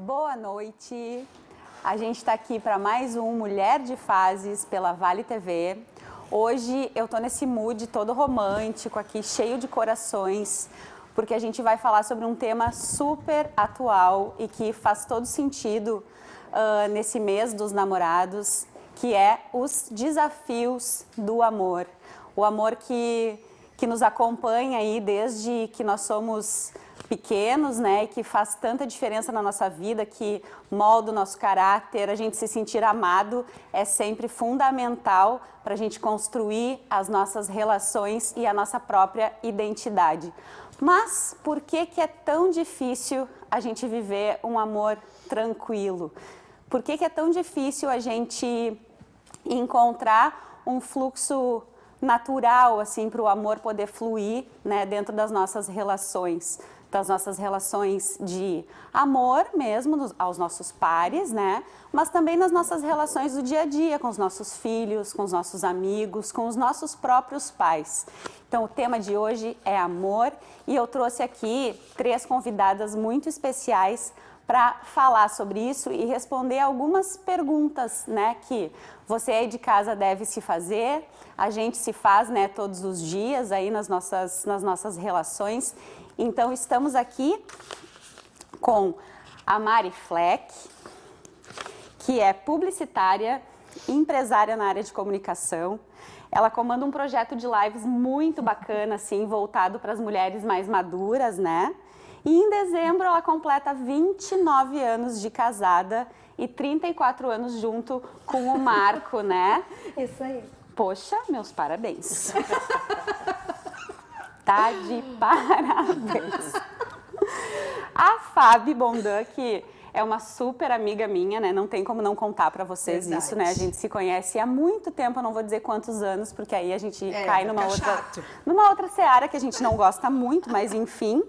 Boa noite, a gente está aqui para mais um Mulher de Fases pela Vale TV. Hoje eu tô nesse mood todo romântico aqui, cheio de corações, porque a gente vai falar sobre um tema super atual e que faz todo sentido nesse mês dos namorados, que é os desafios do amor. O amor que nos acompanha aí desde que nós somos pequenos, né, e que faz tanta diferença na nossa vida, que molda o nosso caráter. A gente se sentir amado é sempre fundamental para a gente construir as nossas relações e a nossa própria identidade. Mas por que é tão difícil a gente viver um amor tranquilo? Por que é tão difícil a gente encontrar um fluxo natural assim para o amor poder fluir, né, dentro das nossas relações de amor mesmo aos nossos pares, né, mas também nas nossas relações do dia a dia com os nossos filhos, com os nossos amigos, com os nossos próprios pais. Então o tema de hoje é amor e eu trouxe aqui 3 convidadas muito especiais para falar sobre isso e responder algumas perguntas, né, que você aí de casa deve se fazer, a gente se faz, né, todos os dias aí nas nossas relações. Então estamos aqui com a Mari Fleck, que é publicitária, empresária na área de comunicação. Ela comanda um projeto de lives muito bacana, assim, voltado para as mulheres mais maduras, né? E em dezembro ela completa 29 anos de casada e 34 anos junto com o Marco, né? Isso aí. Poxa, meus parabéns. Tá de parabéns. A Fabi Bondan, que é uma super amiga minha, né? Não tem como não contar pra vocês isso, né? A gente se conhece há muito tempo, eu não vou dizer quantos anos, porque aí a gente cai numa outra seara que a gente não gosta muito, mas enfim.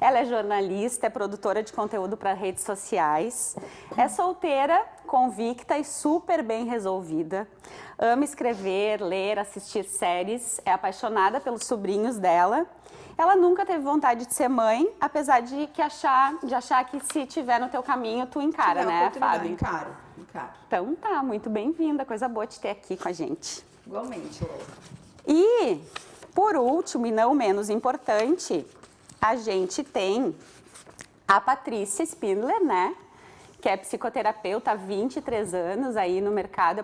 Ela é jornalista, é produtora de conteúdo para redes sociais, é solteira, convicta e super bem resolvida. Ama escrever, ler, assistir séries, é apaixonada pelos sobrinhos dela. Ela nunca teve vontade de ser mãe, apesar de achar que se tiver no teu caminho, tu encara, né, Fábio? Encaro. Então tá, muito bem-vinda, coisa boa te ter aqui com a gente. Igualmente, Lô. E, por último, e não menos importante, a gente tem a Patrícia Spindler, né? Que é psicoterapeuta há 23 anos aí no mercado, é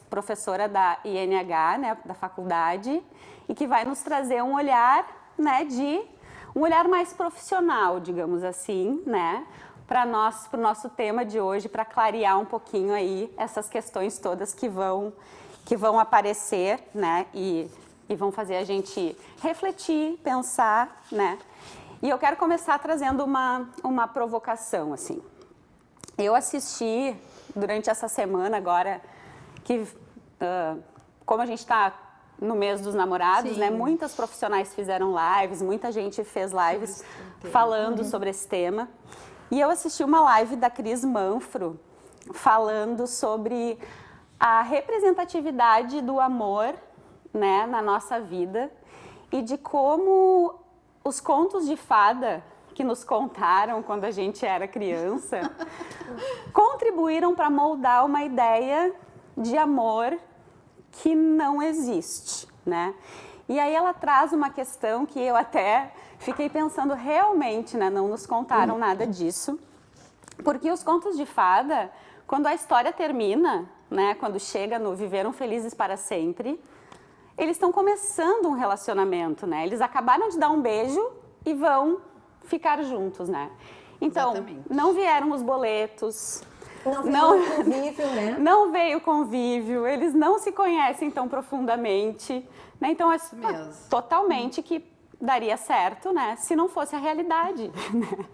professora da INH, né, da faculdade, e que vai nos trazer um olhar, né, um olhar mais profissional, digamos assim, né, para o nosso tema de hoje, para clarear um pouquinho aí essas questões todas que vão aparecer, né, e vão fazer a gente refletir, pensar, né. E eu quero começar trazendo uma provocação, assim. Eu assisti durante essa semana agora, que como a gente está no mês dos namorados, né, muitas profissionais fizeram lives, muita gente fez lives falando sobre esse tema. E eu assisti uma live da Cris Manfro falando sobre a representatividade do amor, né, na nossa vida e de como os contos de fada que nos contaram quando a gente era criança contribuíram para moldar uma ideia de amor que não existe, né? E aí ela traz uma questão que eu até fiquei pensando realmente, né? Não nos contaram nada disso, porque os contos de fada, quando a história termina, né? Quando chega no Viveram Felizes para Sempre, eles estão começando um relacionamento, né? Eles acabaram de dar um beijo e vão ficar juntos, né? Então, não vieram os boletos, não veio o convívio, né? Não veio o convívio, eles não se conhecem tão profundamente, né? Então, totalmente que daria certo, né? Se não fosse a realidade, né?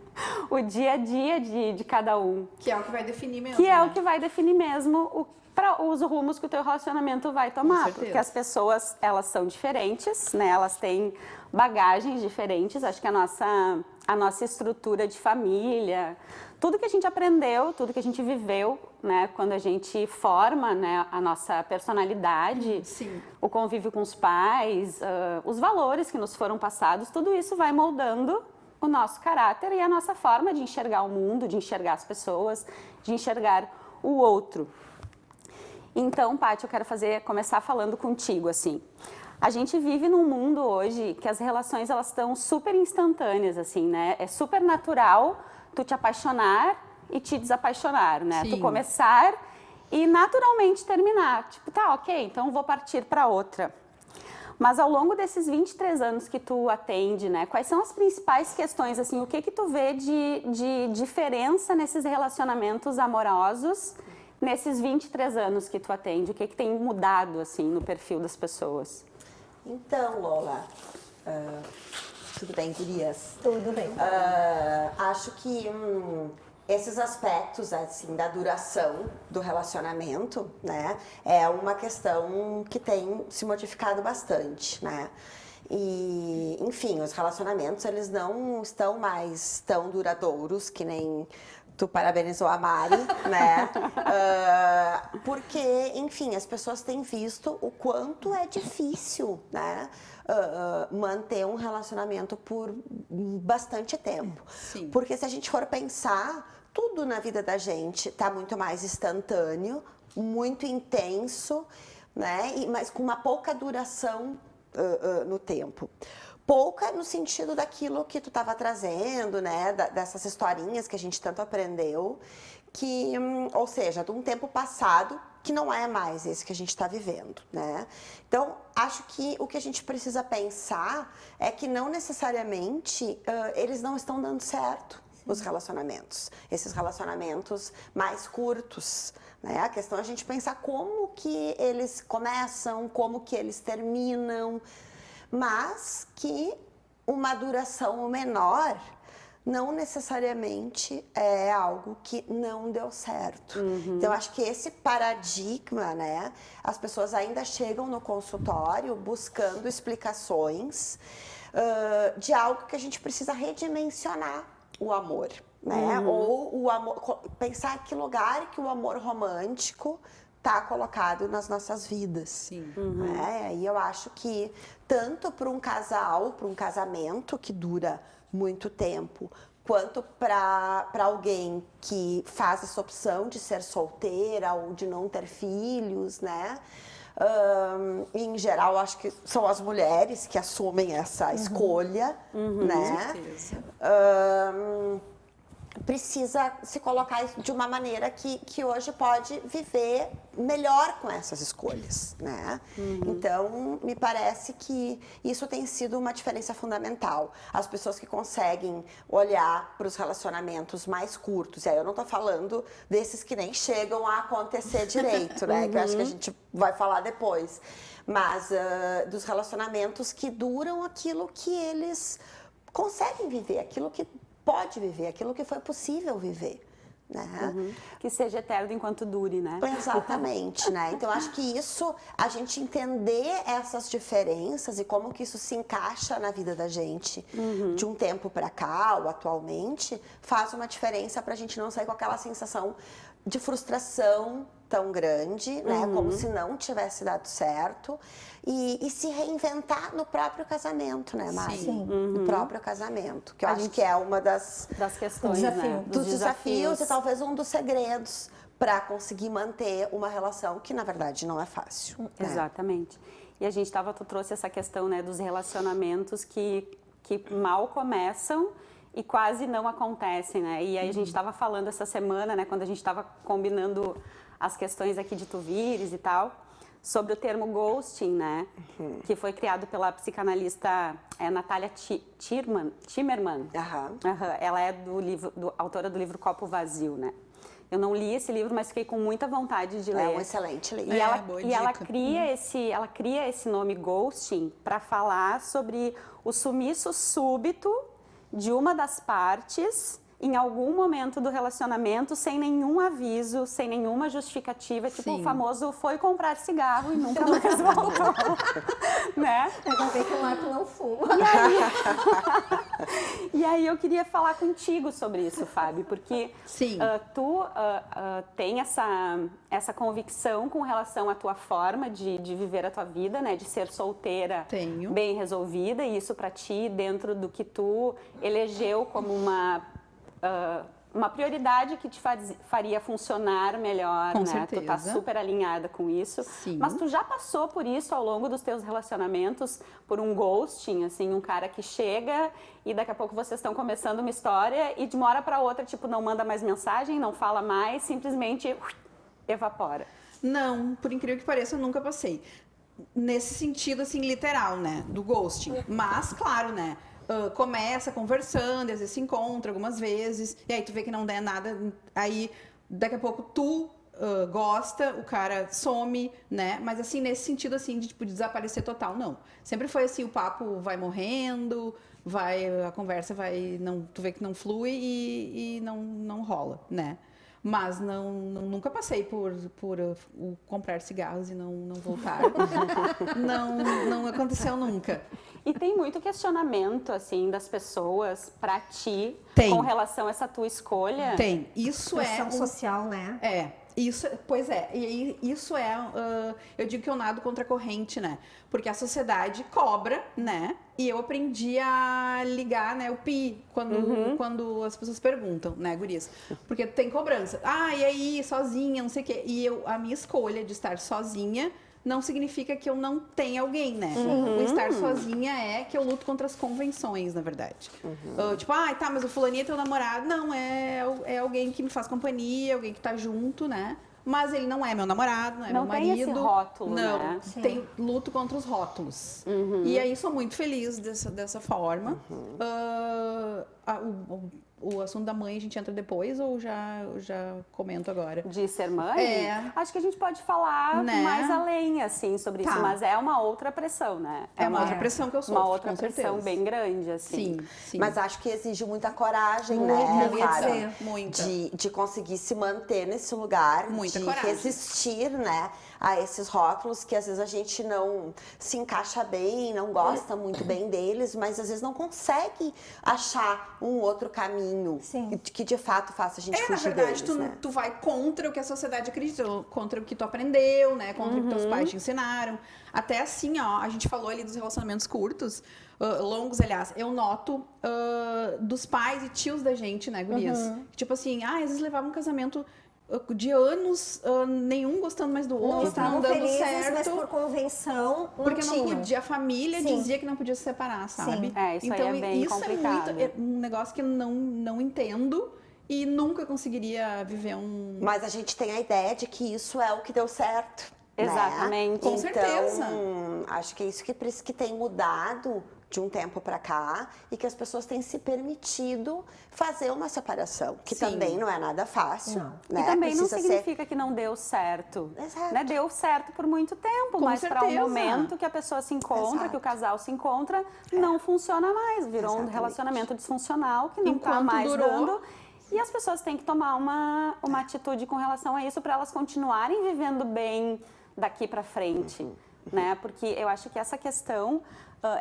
O dia a dia de cada um. Que é o que vai definir mesmo, Que é né? o que vai definir mesmo para os rumos que o teu relacionamento vai tomar, porque as pessoas, elas são diferentes, né? Elas têm bagagens diferentes, acho que a nossa estrutura de família, tudo que a gente aprendeu, tudo que a gente viveu, né, quando a gente forma, né, a nossa personalidade, o convívio com os pais, os valores que nos foram passados, tudo isso vai moldando, o nosso caráter e a nossa forma de enxergar o mundo, de enxergar as pessoas, de enxergar o outro. Então, Paty, eu quero começar falando contigo, assim. A gente vive num mundo hoje que as relações, elas estão super instantâneas, assim, né? É super natural tu te apaixonar e te desapaixonar, né? Sim. Tu começar e naturalmente terminar. Tipo, tá, ok, então vou partir para outra. Mas ao longo desses 23 anos que tu atende, né? Quais são as principais questões, assim, o que tu vê de diferença nesses relacionamentos amorosos nesses 23 anos que tu atende? O que tem mudado, assim, no perfil das pessoas? Então, Lola, tudo bem, gurias? Tudo bem. Acho que esses aspectos, assim, da duração do relacionamento, né, é uma questão que tem se modificado bastante, né? E, enfim, os relacionamentos, eles não estão mais tão duradouros que nem tu parabenizou a Mari, né? Porque, enfim, as pessoas têm visto o quanto é difícil, né? Manter um relacionamento por bastante tempo. Sim. Porque se a gente for pensar, tudo na vida da gente está muito mais instantâneo, muito intenso, né? Mas com uma pouca duração no tempo. Pouca no sentido daquilo que tu estava trazendo, né? Dessas historinhas que a gente tanto aprendeu, que, ou seja, de um tempo passado que não é mais esse que a gente está vivendo, né? Então, acho que o que a gente precisa pensar é que não necessariamente eles não estão dando certo, os relacionamentos. Esses relacionamentos mais curtos, né? A questão é a gente pensar como que eles começam, como que eles terminam, mas que uma duração menor não necessariamente é algo que não deu certo. Então, acho que esse paradigma, né, as pessoas ainda chegam no consultório buscando explicações de algo que a gente precisa redimensionar o amor, né? Ou o amor, pensar que lugar que o amor romântico está colocado nas nossas vidas. Sim. Né? E eu acho que tanto para um casal, para um casamento que dura muito tempo, quanto para alguém que faz essa opção de ser solteira ou de não ter filhos, né? Em geral, acho que são as mulheres que assumem essa escolha, né? Com certeza. Precisa se colocar de uma maneira que hoje pode viver melhor com essas escolhas, né? Então, me parece que isso tem sido uma diferença fundamental. As pessoas que conseguem olhar para os relacionamentos mais curtos, e aí eu não estou falando desses que nem chegam a acontecer direito, né? Que eu acho que a gente vai falar depois. Mas dos relacionamentos que duram aquilo que eles conseguem viver, aquilo que pode viver, aquilo que foi possível viver, né? Que seja eterno enquanto dure, né? Exatamente, né? Então, acho que isso, a gente entender essas diferenças e como que isso se encaixa na vida da gente de um tempo para cá, ou atualmente, faz uma diferença para a gente não sair com aquela sensação de frustração tão grande, né? Como se não tivesse dado certo. E se reinventar no próprio casamento, né, Mari? Sim. No próprio casamento, que eu acho que é uma das questões, Desafio. né? dos desafios e talvez um dos segredos para conseguir manter uma relação que, na verdade, não é fácil. Né? Exatamente. E a gente tu trouxe essa questão, né, dos relacionamentos que mal começam e quase não acontecem, né? E aí a gente estava falando essa semana, né, quando a gente estava combinando as questões aqui de tu vires e tal, sobre o termo ghosting, né? Que foi criado pela psicanalista Natália Timmerman. Ela é autora do livro Copo Vazio, né? Eu não li esse livro, mas fiquei com muita vontade de ler. É um excelente livro. E ela cria esse nome ghosting para falar sobre o sumiço súbito de uma das partes em algum momento do relacionamento, sem nenhum aviso, sem nenhuma justificativa, tipo Sim. o famoso foi comprar cigarro e nunca mais voltou, né? Ainda bem que o Marco não fuma. E aí eu queria falar contigo sobre isso, Fábio, porque Sim. tu tem essa convicção com relação à tua forma de viver a tua vida, né? De ser solteira, Tenho. bem resolvida, e isso pra ti, dentro do que tu elegeu como uma prioridade que te faria funcionar melhor, Com né? Tu tá certeza. super alinhada com isso. Sim. Mas tu já passou por isso ao longo dos teus relacionamentos, por um ghosting, assim, um cara que chega e daqui a pouco vocês estão começando uma história e de uma hora pra outra, tipo, não manda mais mensagem, não fala mais, simplesmente evapora. Não, por incrível que pareça, eu nunca passei. Nesse sentido, assim, literal, né? Do ghosting. Mas, claro, né? Começa conversando, às vezes se encontra algumas vezes, e aí tu vê que não der nada, aí daqui a pouco tu gosta, o cara some, né? Mas assim, nesse sentido assim, de tipo, desaparecer total, não. Sempre foi assim, o papo vai morrendo, a conversa vai, não, tu vê que não flui e não rola, né? Mas nunca passei por o comprar cigarros e não voltar. não aconteceu nunca. E tem muito questionamento, assim, das pessoas pra ti Tem. com relação a essa tua escolha. Tem. Isso é Pressão social, né? Pois é, e isso eu digo que eu nado contra a corrente, né? Porque a sociedade cobra, né? E eu aprendi a ligar, né, o pi, quando as pessoas perguntam, né, gurias? Porque tem cobrança. Ah, e aí, sozinha, não sei o quê. E a minha escolha de estar sozinha não significa que eu não tenha alguém, né? O estar sozinha é que eu luto contra as convenções, na verdade. Tipo, tá, mas o fulaninho é teu namorado. Não, é alguém que me faz companhia, alguém que tá junto, né? Mas ele não é meu namorado, não é Não meu tem marido. esse rótulo, não, né? luto contra os rótulos. E aí sou muito feliz dessa forma. O assunto da mãe a gente entra depois ou já comento agora? De ser mãe? É. Acho que a gente pode falar Né? mais além, assim, sobre Tá. isso. Mas é uma outra pressão, né? É uma outra pressão que eu sofro, Uma outra com pressão certeza. bem grande, assim. Sim. Mas acho que exige muita coragem, Muito, né, eu ia Clara? dizer. Muita. De conseguir se manter nesse lugar, Muita de coragem. resistir, né, a esses rótulos que às vezes a gente não se encaixa bem, não gosta muito bem deles, mas às vezes não consegue achar um outro caminho Sim. que de fato faça a gente Na fugir verdade, deles, né? tu vai contra o que a sociedade acredita, contra o que tu aprendeu, né? Contra o que teus pais te ensinaram. Até assim, ó, a gente falou ali dos relacionamentos curtos, longos, aliás, eu noto dos pais e tios da gente, né, gurias? Tipo assim, às vezes levavam um casamento de anos, nenhum gostando mais do Não outro, estavam não dando felizes, certo. mas por convenção não Porque não tinham. podia, a família Sim. dizia que não podia se separar, sabe? Sim. Isso aí Então, é bem isso complicado. é um negócio que eu não entendo e nunca conseguiria viver um... Mas a gente tem a ideia de que isso é o que deu certo. Exatamente. Né? Com Então, certeza. acho que é isso que tem mudado de um tempo para cá e que as pessoas têm se permitido fazer uma separação, que Sim. também não é nada fácil. Não. Né? E também não Precisa significa que não deu certo. Exato. Né? Deu certo por muito tempo, Com mas para um certeza. momento que a pessoa se encontra, Exato. que o casal se encontra, não funciona mais. Virou um Exatamente. relacionamento disfuncional que não está Enquanto mais durou. dando. E as pessoas têm que tomar uma atitude com relação a isso para elas continuarem vivendo bem daqui para frente, né? Porque eu acho que essa questão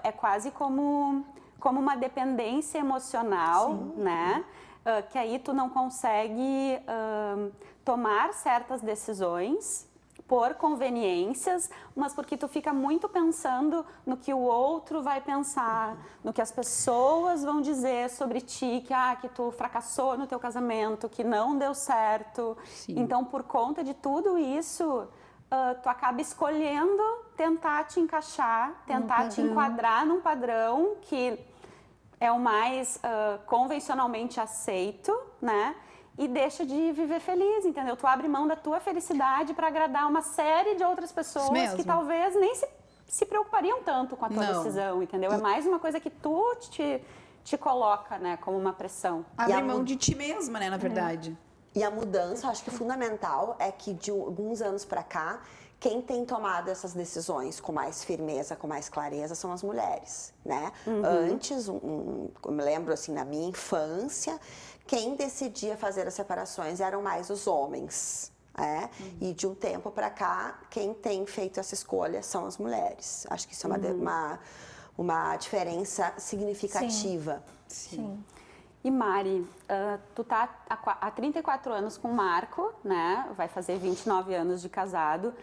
é quase como uma dependência emocional, né? Que aí tu não consegue tomar certas decisões por conveniências, mas porque tu fica muito pensando no que o outro vai pensar, no que as pessoas vão dizer sobre ti, que tu fracassou no teu casamento, que não deu certo. Sim. Então, por conta de tudo isso, tu acaba escolhendo tentar te encaixar, tentar te enquadrar num padrão que é o mais convencionalmente aceito, né? E deixa de viver feliz, entendeu? Tu abre mão da tua felicidade para agradar uma série de outras pessoas mesmo. que talvez nem se preocupariam tanto com a tua Não. decisão, entendeu? É mais uma coisa que tu te coloca, né, como uma pressão. Abrir mão de ti mesma, né, na verdade. E a mudança, acho que fundamental é que de alguns anos para cá, quem tem tomado essas decisões com mais firmeza, com mais clareza, são as mulheres, né? Antes, eu me lembro assim, na minha infância, quem decidia fazer as separações eram mais os homens. E de um tempo para cá, quem tem feito essa escolha são as mulheres. Acho que isso é uma diferença significativa. Sim. E Mari, tu tá há 34 anos com o Marco, né? Vai fazer 29 anos de casado.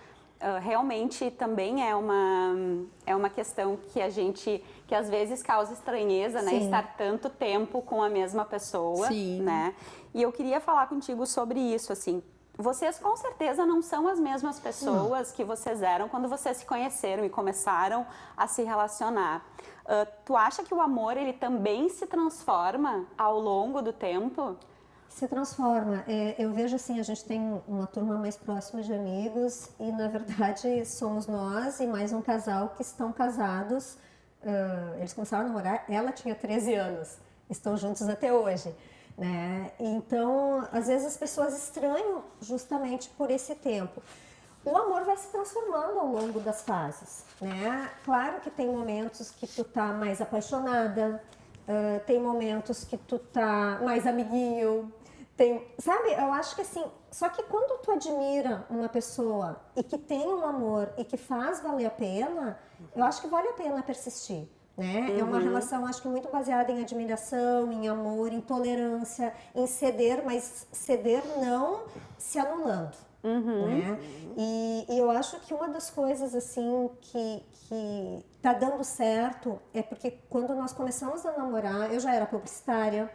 Realmente também é uma questão que às vezes causa estranheza, né? Sim. Estar tanto tempo com a mesma pessoa, Sim. né? E eu queria falar contigo sobre isso, assim. Vocês com certeza não são as mesmas pessoas que vocês eram quando vocês se conheceram e começaram a se relacionar. Tu acha que o amor ele também se transforma ao longo do tempo? Se transforma. Eu vejo assim, a gente tem uma turma mais próxima de amigos e, na verdade, somos nós e mais um casal que estão casados. Eles começaram a namorar, ela tinha 13 anos, estão juntos até hoje. Né? Então, às vezes as pessoas estranham justamente por esse tempo. O amor vai se transformando ao longo das fases, né? Claro que tem momentos que tu tá mais apaixonada, tem momentos que tu tá mais amiguinho, sabe? Eu acho que assim, só que quando tu admira uma pessoa e que tem um amor e que faz valer a pena, eu acho que vale a pena persistir. Né? É uma relação, acho que muito baseada em admiração, em amor, em tolerância, em ceder, mas ceder não se anulando. Né? E eu acho que uma das coisas assim que tá dando certo é porque quando nós começamos a namorar, eu já era publicitária,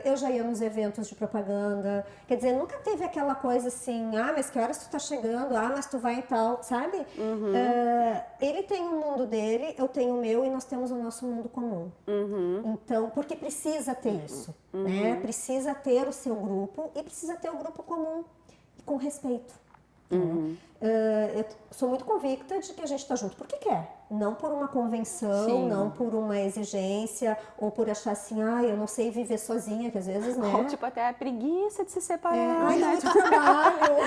eu já ia nos eventos de propaganda, quer dizer, nunca teve aquela coisa assim, mas que horas tu tá chegando, mas tu vai e tal, sabe? Ele tem o mundo dele, eu tenho o meu e nós temos o nosso mundo comum. Então, porque precisa ter isso, né? Precisa ter o seu grupo e precisa ter o grupo comum, com respeito. Eu sou muito convicta de que a gente está junto porque quer, não por uma convenção, Sim. não por uma exigência ou por achar assim, eu não sei viver sozinha, que às vezes, né? Ou tipo até a preguiça de se separar, Ai, dá né? muito trabalho.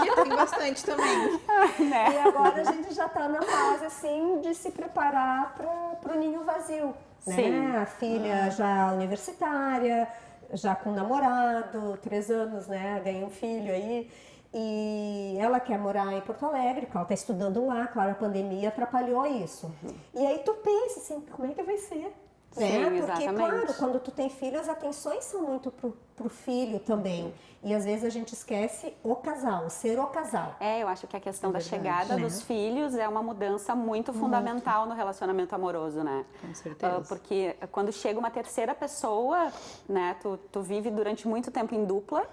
E tem bastante também. E agora a gente já está na fase assim de se preparar para o ninho vazio, né? Sim. A filha já universitária, já com namorado, 3 anos, né? Ganhou um filho aí. E ela quer morar em Porto Alegre, porque ela está estudando lá, claro, a pandemia atrapalhou isso. E aí tu pensa assim, como é que vai ser? Sim, Né? Porque, exatamente. claro, quando tu tem filho, as atenções são muito pro filho também. E às vezes a gente esquece o casal, ser o casal. Eu acho que a questão da verdade, chegada né? dos filhos é uma mudança muito fundamental no relacionamento amoroso, né? Com certeza. Porque quando chega uma terceira pessoa, né, tu vive durante muito tempo em dupla,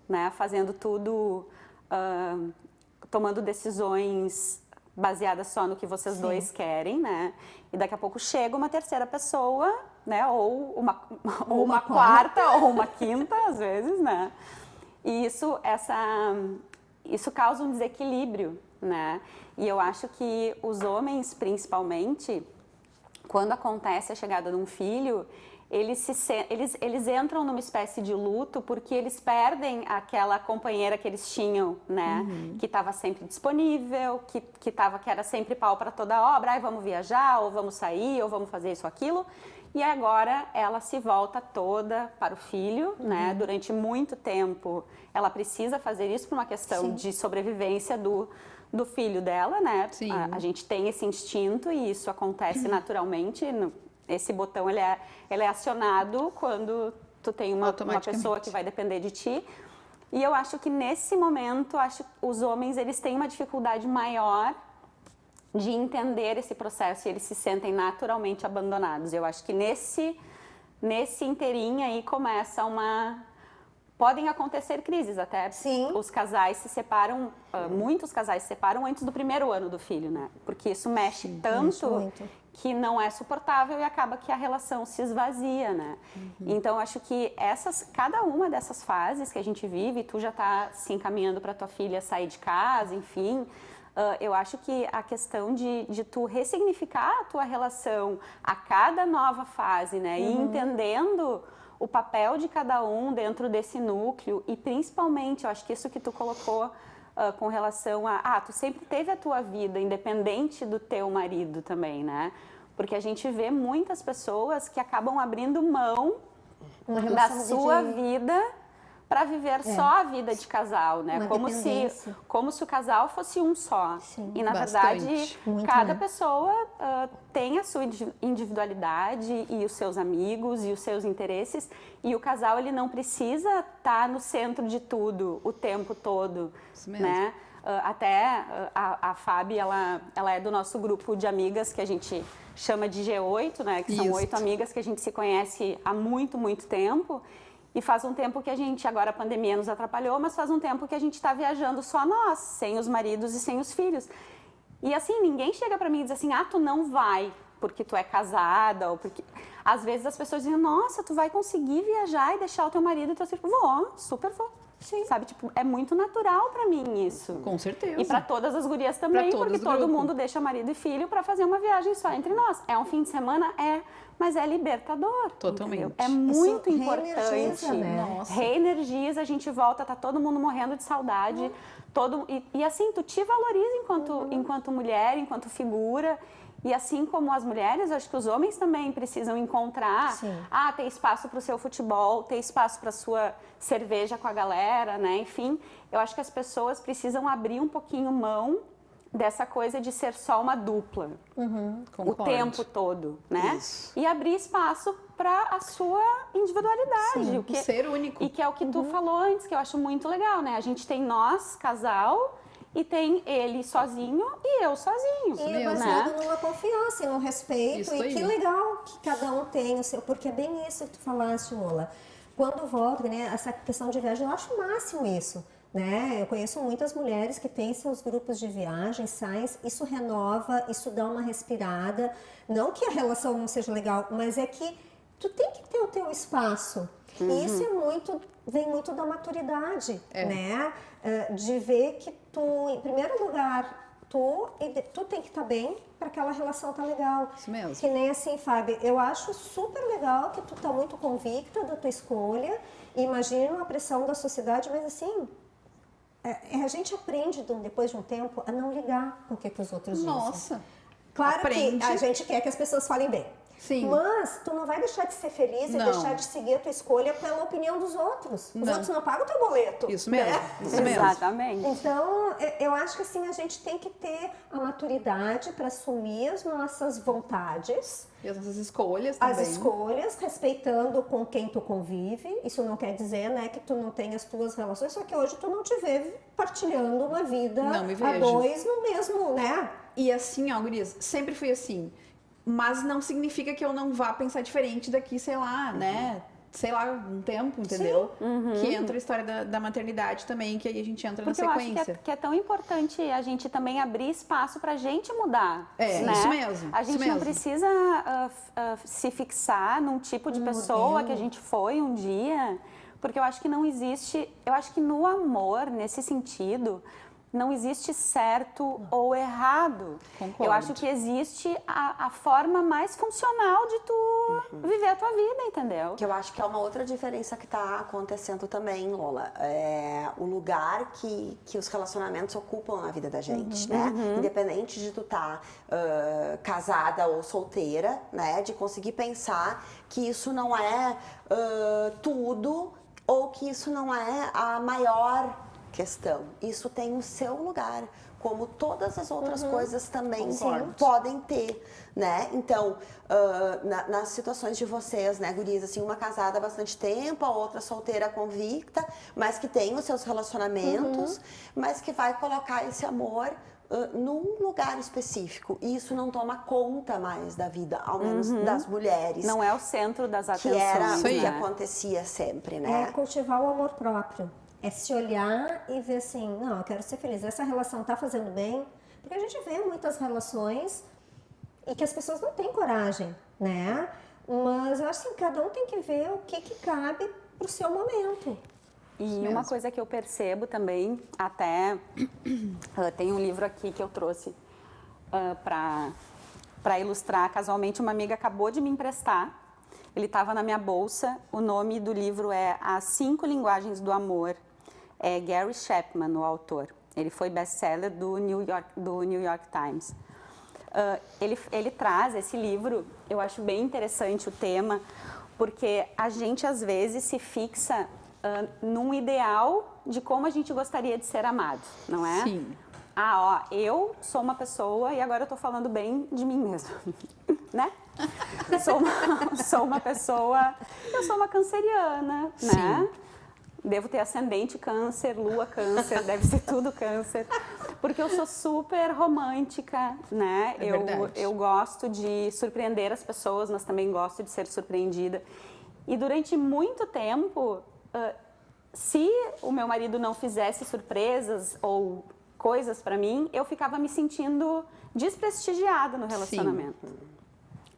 né, fazendo tudo, tomando decisões baseadas só no que vocês dois querem, né? E daqui a pouco chega uma terceira pessoa, né? Ou uma quarta, ou uma quinta, às vezes, né? E isso causa um desequilíbrio, né? E eu acho que os homens, principalmente, quando acontece a chegada de um filho, eles entram numa espécie de luto porque eles perdem aquela companheira que eles tinham, né? Que estava sempre disponível, que era sempre pau para toda obra, vamos viajar, ou vamos sair, ou vamos fazer isso, aquilo. E agora ela se volta toda para o filho, né? Durante muito tempo ela precisa fazer isso por uma questão de sobrevivência do filho dela, né? Sim. A gente tem esse instinto e isso acontece naturalmente. Esse botão ele é acionado quando tu tem uma pessoa que vai depender de ti. E eu acho que nesse momento, os homens eles têm uma dificuldade maior de entender esse processo e eles se sentem naturalmente abandonados. Eu acho que nesse inteirinho aí começa podem acontecer crises até. Sim. Os casais se separam, muitos casais se separam antes do primeiro ano do filho, né? Porque isso mexe tanto muito. que não é suportável e acaba que a relação se esvazia, né? Então, acho que cada uma dessas fases que a gente vive, tu já tá se encaminhando para tua filha sair de casa, enfim, eu acho que a questão de tu ressignificar a tua relação a cada nova fase, né? E entendendo o papel de cada um dentro desse núcleo e principalmente, eu acho que isso que tu colocou com relação tu sempre teve a tua vida independente do teu marido também, né? Porque a gente vê muitas pessoas que acabam abrindo mão Uma da relação sua de- vida para viver só a vida de casal, né? Uma Como dependência. se o casal fosse um só. Sim. E na Bastante. verdade, Muito, cada né? pessoa tem a sua individualidade e os seus amigos e os seus interesses. E o casal ele não precisa estar no centro de tudo o tempo todo, Isso mesmo. né? A Fábio, ela é do nosso grupo de amigas que a gente chama de G8, né? Que são Isso. 8 amigas que a gente se conhece há muito, muito tempo. E faz um tempo que a gente, agora a pandemia nos atrapalhou, mas faz um tempo que a gente está viajando só nós, sem os maridos e sem os filhos. E assim, ninguém chega para mim e diz assim, tu não vai porque tu é casada, ou porque... Às vezes as pessoas dizem, nossa, tu vai conseguir viajar e deixar o teu marido e teu filho. Vou, super vou. Sim. Sabe, tipo, é muito natural para mim isso. Com certeza. E para todas as gurias também, Pra todas porque do todo grupo. mundo deixa marido e filho para fazer uma viagem só entre nós. É um fim de semana? É, mas é libertador. Totalmente. entendeu? É muito Isso importante. reenergiza, né? Nossa. Reenergiza, a gente volta, tá todo mundo morrendo de saudade. E assim, tu te valoriza enquanto mulher, enquanto figura. E assim como as mulheres, eu acho que os homens também precisam encontrar, Sim. ter espaço para o seu futebol, ter espaço para a sua cerveja com a galera, né? Enfim, eu acho que as pessoas precisam abrir um pouquinho mão dessa coisa de ser só uma dupla o Concordo. tempo todo, né? Isso. E abrir espaço para a sua individualidade, Sim, o ser único. e que é o que tu falou antes, que eu acho muito legal, né? A gente tem nós, casal, e tem ele sozinho e eu sozinho. E mesmo, baseado numa confiança e no respeito. Isso E aí. que legal que cada um tem o seu. Porque é bem isso que tu falaste, Mola. Quando volta, né, essa questão de viagem, eu acho o máximo isso. Né? Eu conheço muitas mulheres que têm seus grupos de viagem, saem, isso renova, isso dá uma respirada. Não que a relação não seja legal, mas é que tu tem que ter o teu espaço. E isso vem muito da maturidade, né? De ver que tu, em primeiro lugar, tu tem que estar bem para aquela relação tá legal. Isso mesmo. Que nem assim, Fábio, eu acho super legal que tu tá muito convicta da tua escolha. Imagino a pressão da sociedade, mas assim, a gente aprende depois de um tempo a não ligar com o que os outros dizem. Nossa. Claro Aprende. que a gente quer que as pessoas falem bem. Sim. Mas tu não vai deixar de ser feliz e Não. deixar de seguir a tua escolha pela opinião dos outros. Os Não. outros não pagam o teu boleto. Isso mesmo. né? Isso mesmo. Exatamente. Então, eu acho que assim, a gente tem que ter a maturidade para assumir as nossas vontades, E as nossas escolhas também. as escolhas, respeitando com quem tu convive. Isso não quer dizer, né, que tu não tenha as tuas relações, só que hoje tu não te vê partilhando uma vida Não me a vejo. dois no mesmo, né? E assim, ó, gurias, sempre fui assim. Mas não significa que eu não vá pensar diferente daqui, sei lá, né? Sei lá, um tempo, entendeu? Que entra a história da maternidade também, que aí a gente entra Porque na eu acho sequência. que é tão importante a gente também abrir espaço para a gente mudar. É, né? isso mesmo, A isso gente não mesmo. precisa se fixar num tipo de pessoa que a gente foi um dia, porque eu acho que não existe. Eu acho que no amor, nesse sentido, não existe certo ou errado. Concordo. Eu acho que existe a forma mais funcional de tu viver a tua vida, entendeu? Que eu acho que é uma outra diferença que está acontecendo também, Lola. É o lugar que os relacionamentos ocupam na vida da gente, né? Independente de tu estar casada ou solteira, né? De conseguir pensar que isso não é tudo ou que isso não é a maior questão. Isso tem o seu lugar, como todas as outras coisas também podem ter, né? Então, nas situações de vocês, né, gurias, assim, uma casada há bastante tempo, a outra solteira convicta, mas que tem os seus relacionamentos, mas que vai colocar esse amor num lugar específico. E isso não toma conta mais da vida, ao menos das mulheres. Não é o centro das que atenções. era o que né? acontecia sempre, É né? cultivar o amor próprio. É se olhar e ver assim, não, eu quero ser feliz. Essa relação tá fazendo bem? Porque a gente vê muitas relações e que as pessoas não têm coragem, né? Mas eu acho que cada um tem que ver o que cabe pro seu momento. E uma coisa que eu percebo também, até tem um livro aqui que eu trouxe para ilustrar. Casualmente, uma amiga acabou de me emprestar. Ele estava na minha bolsa. O nome do livro é As 5 Linguagens do Amor. É Gary Chapman, o autor. Ele foi best-seller do New York Times. Ele traz esse livro, eu acho bem interessante o tema, Porque a gente, às vezes, se fixa num ideal de como a gente gostaria de ser amado, não é? Sim. Eu sou uma pessoa, e agora eu tô falando bem de mim mesma, né? Sou uma pessoa, eu sou uma canceriana, né? Devo ter ascendente câncer, lua câncer, deve ser tudo câncer. Porque eu sou super romântica, né? Eu gosto de surpreender as pessoas, mas também gosto de ser surpreendida. E durante muito tempo, se o meu marido não fizesse surpresas ou coisas para mim, eu ficava me sentindo desprestigiada no relacionamento.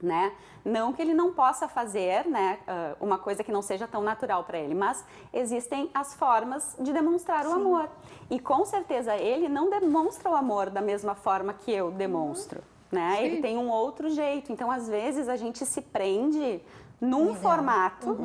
Né? Não que ele não possa fazer, né, uma coisa que não seja tão natural para ele, mas existem as formas de demonstrar o amor. E com certeza ele não demonstra o amor da mesma forma que eu demonstro, né? Ele tem um outro jeito. Então, às vezes, a gente se prende num formato,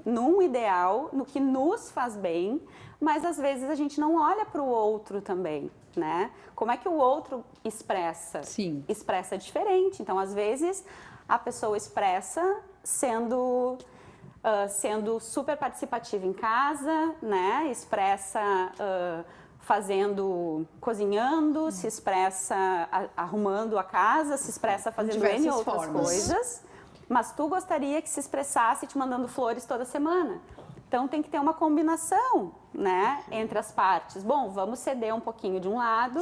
num ideal, no que nos faz bem, mas às vezes a gente não olha para o outro também, né? Como é que o outro expressa? Sim. Expressa diferente. Então, às vezes, a pessoa expressa sendo super participativa em casa, né? Expressa cozinhando, se expressa arrumando a casa, se expressa fazendo N outras coisas. Mas tu gostaria que se expressasse te mandando flores toda semana. Então, tem que ter uma combinação, né, entre as partes. Bom, vamos ceder um pouquinho de um lado,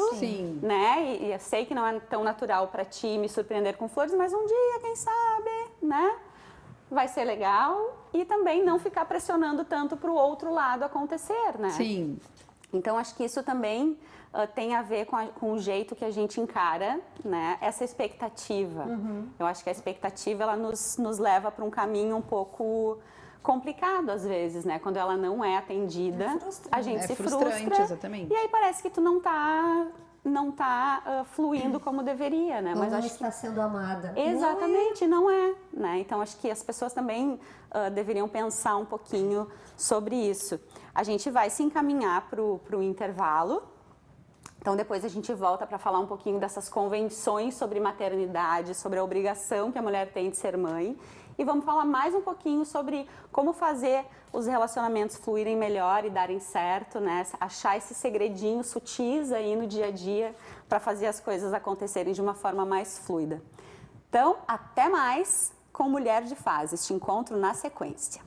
né, e eu sei que não é tão natural para ti me surpreender com flores, mas um dia, quem sabe, né, vai ser legal. E também não ficar pressionando tanto para o outro lado acontecer, né? Sim. Então, acho que isso também tem a ver com o jeito que a gente encara, né, essa expectativa. Eu acho que a expectativa, ela nos leva para um caminho um pouco complicado às vezes, né? Quando ela não é atendida, a gente se frustra. Exatamente. E aí parece que tu não tá fluindo como deveria, né? Mas acho que está sendo amada. Exatamente, não é, né? Então acho que as pessoas também deveriam pensar um pouquinho sobre isso. A gente vai se encaminhar para o intervalo. Então, depois a gente volta para falar um pouquinho dessas convenções sobre maternidade, sobre a obrigação que a mulher tem de ser mãe. E vamos falar mais um pouquinho sobre como fazer os relacionamentos fluírem melhor e darem certo, né? Achar esses segredinhos sutis aí no dia a dia para fazer as coisas acontecerem de uma forma mais fluida. Então, até mais com Mulher de Fases. Te encontro na sequência.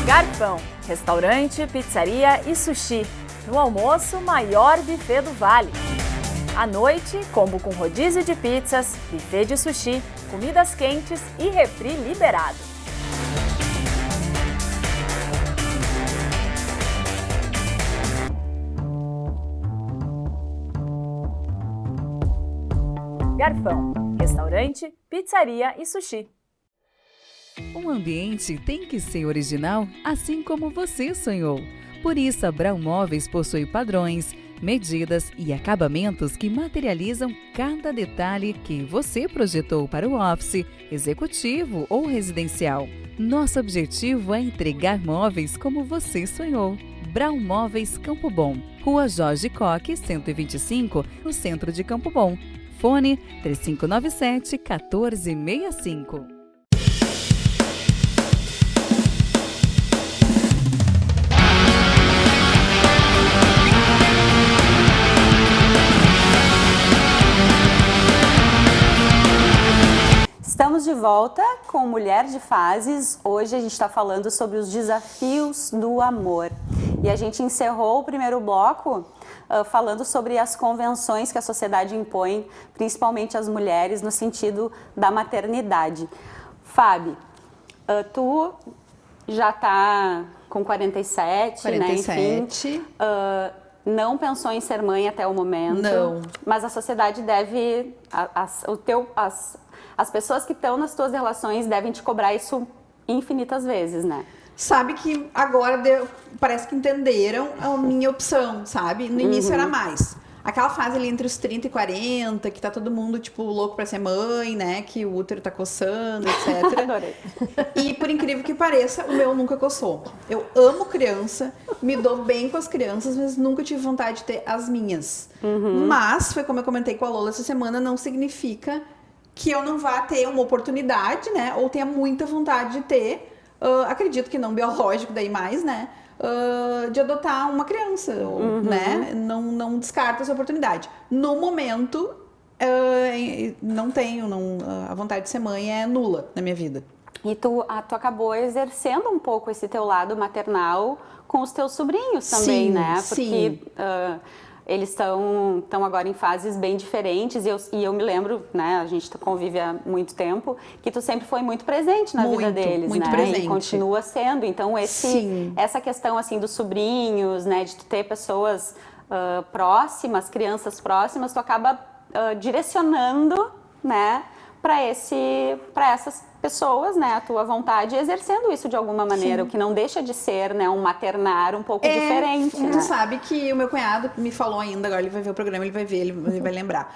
Garfão, restaurante, pizzaria e sushi. No almoço, maior buffet do Vale. À noite, combo com rodízio de pizzas, buffet de sushi, comidas quentes e refri liberado. Garfão, restaurante, pizzaria e sushi. Um ambiente tem que ser original, assim como você sonhou. Por isso, a Brown Móveis possui padrões, medidas e acabamentos que materializam cada detalhe que você projetou para o office, executivo ou residencial. Nosso objetivo é entregar móveis como você sonhou. Brown Móveis Campo Bom, Rua Jorge Coque, 125, no centro de Campo Bom. Fone 3597-1465. Estamos de volta com Mulher de Fases. Hoje a gente está falando sobre os desafios do amor. E a gente encerrou o primeiro bloco falando sobre as convenções que a sociedade impõe, principalmente às mulheres, no sentido da maternidade. Fábio, tu já está com 47, né? Enfim, não pensou em ser mãe até o momento. Não. Mas a sociedade deve... As pessoas que estão nas tuas relações devem te cobrar isso infinitas vezes, né? Sabe que agora parece que entenderam a minha opção, sabe? No início era mais. aquela fase ali entre os 30 e 40, que tá todo mundo, tipo, louco pra ser mãe, né? Que o útero tá coçando, etc. Adorei. E por incrível que pareça, o meu nunca coçou. Eu amo criança, me dou bem com as crianças, mas nunca tive vontade de ter as minhas. Mas, foi como eu comentei com a Lola essa semana, não significa que eu não vá ter uma oportunidade, né? Ou tenha muita vontade de ter, acredito que não biológico daí mais, né? De adotar uma criança, né? Não descarto essa oportunidade. No momento, não tenho, a vontade de ser mãe é nula na minha vida. E tu acabou exercendo um pouco esse teu lado maternal com os teus sobrinhos também, Sim, né? sim. Porque eles estão agora em fases bem diferentes e eu me lembro, né? A gente convive há muito tempo, que tu sempre foi muito presente na vida deles, muito né? presente. E continua sendo. Então, Sim. essa questão, assim, dos sobrinhos, né? De tu ter pessoas próximas, crianças próximas, tu acaba direcionando, né? Para essas pessoas, né, a tua vontade, exercendo isso de alguma maneira, o que não deixa de ser, né, um maternar um pouco diferente, Tu né? sabe que o meu cunhado me falou ainda, agora ele vai ver o programa, ele vai ver, ele vai lembrar.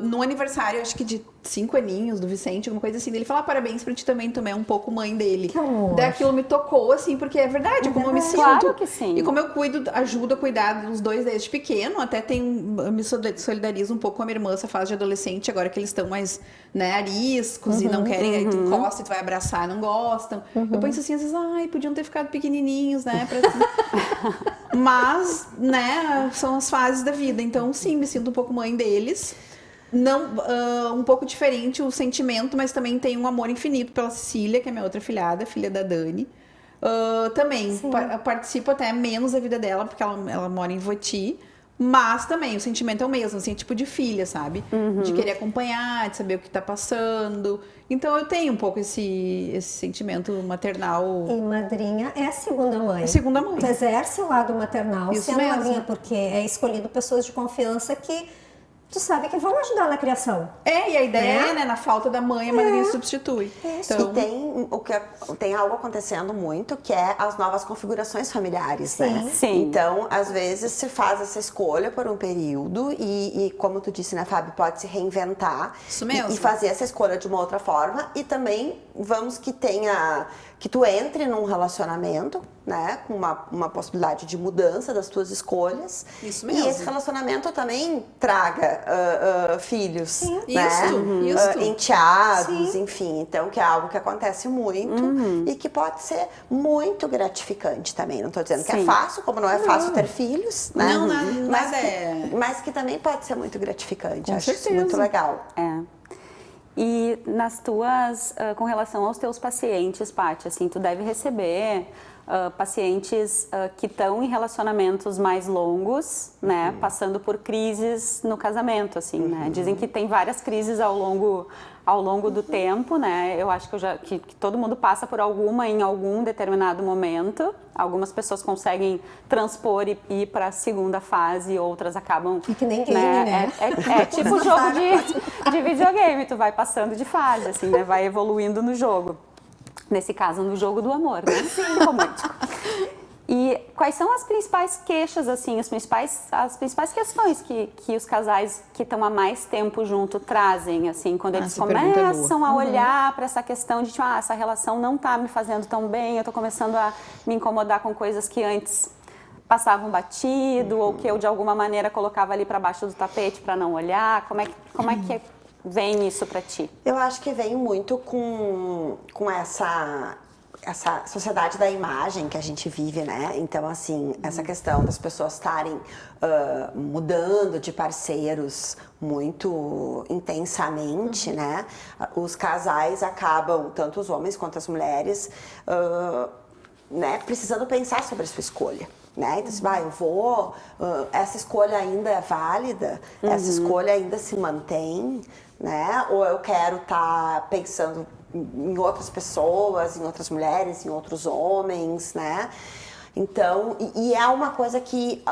No aniversário, acho que de 5 aninhos do Vicente, alguma coisa assim, ele falou, parabéns pra ti também, tu é um pouco mãe dele. Que amor. Daquilo me tocou, assim, porque é verdade, como eu me sinto. Claro que sim. E como eu ajudo a cuidar dos dois desde pequeno, até eu me solidarizo um pouco com a minha irmã, essa fase de adolescente, agora que eles estão mais, né, ariscos e não querem, aí tu encosta e tu vai abraçar, não gostam. Eu penso assim, às vezes, podiam ter ficado pequenininhos, né, mas, né, são as fases da vida, então sim, me sinto um pouco mãe deles. Não, um pouco diferente o sentimento, mas também tenho um amor infinito pela Cecília, que é minha outra filhada, filha da Dani. Também participo até menos da vida dela, porque ela mora em Voti. Mas também o sentimento é o mesmo, assim, tipo de filha, sabe? De querer acompanhar, de saber o que tá passando. Então eu tenho um pouco esse sentimento maternal. E madrinha é a segunda mãe. É segunda mãe. Tu exerce o lado maternal Isso sendo mesmo. madrinha, porque é escolhido pessoas de confiança que tu sabe que vão ajudar na criação. E a ideia é, né, na falta da mãe, a madrinha substitui. Então, E tem algo acontecendo muito, que é as novas configurações familiares, né? Sim. Então, às vezes, se faz essa escolha por um período e como tu disse, né, Fábio, pode se reinventar. Isso mesmo. E fazer essa escolha de uma outra forma. E também, que tu entre num relacionamento, né, com uma possibilidade de mudança das tuas escolhas. Isso mesmo. E esse relacionamento também traga filhos, né? Isso. Enteados, enfim. Então, que é algo que acontece muito e que pode ser muito gratificante também. Não estou dizendo que é fácil, como não é fácil ter filhos, né? Não, mas nada é. Mas que também pode ser muito gratificante. Com Acho isso certeza. muito legal. E nas tuas, com relação aos teus pacientes, Paty, assim, tu deve receber pacientes que estão em relacionamentos mais longos, né, passando por crises no casamento, assim, né? Dizem que tem várias crises ao longo do tempo, né? Eu acho que todo mundo passa por alguma em algum determinado momento. Algumas pessoas conseguem transpor e ir para a segunda fase, outras acabam... É que nem game, né? É tipo jogo de videogame, tu vai passando de fase, assim, né? Vai evoluindo no jogo. Nesse caso, no jogo do amor, né? Sim, romântico. E quais são as principais queixas, assim, as principais questões que os casais que estão há mais tempo junto trazem, assim, quando eles começam a olhar para essa questão de, tipo, essa relação não tá me fazendo tão bem, eu tô começando a me incomodar com coisas que antes passavam batido, ou que eu, de alguma maneira, colocava ali para baixo do tapete para não olhar. Como é que vem isso para ti? Eu acho que vem muito com essa sociedade da imagem que a gente vive, né? Então, assim, essa questão das pessoas estarem mudando de parceiros muito intensamente, né? Os casais acabam, tanto os homens quanto as mulheres, né, precisando pensar sobre a sua escolha. Né? Então, eu vou, essa escolha ainda é válida, essa escolha ainda se mantém, né? Ou eu quero estar pensando em outras pessoas, em outras mulheres, em outros homens, né? Então, e é uma coisa que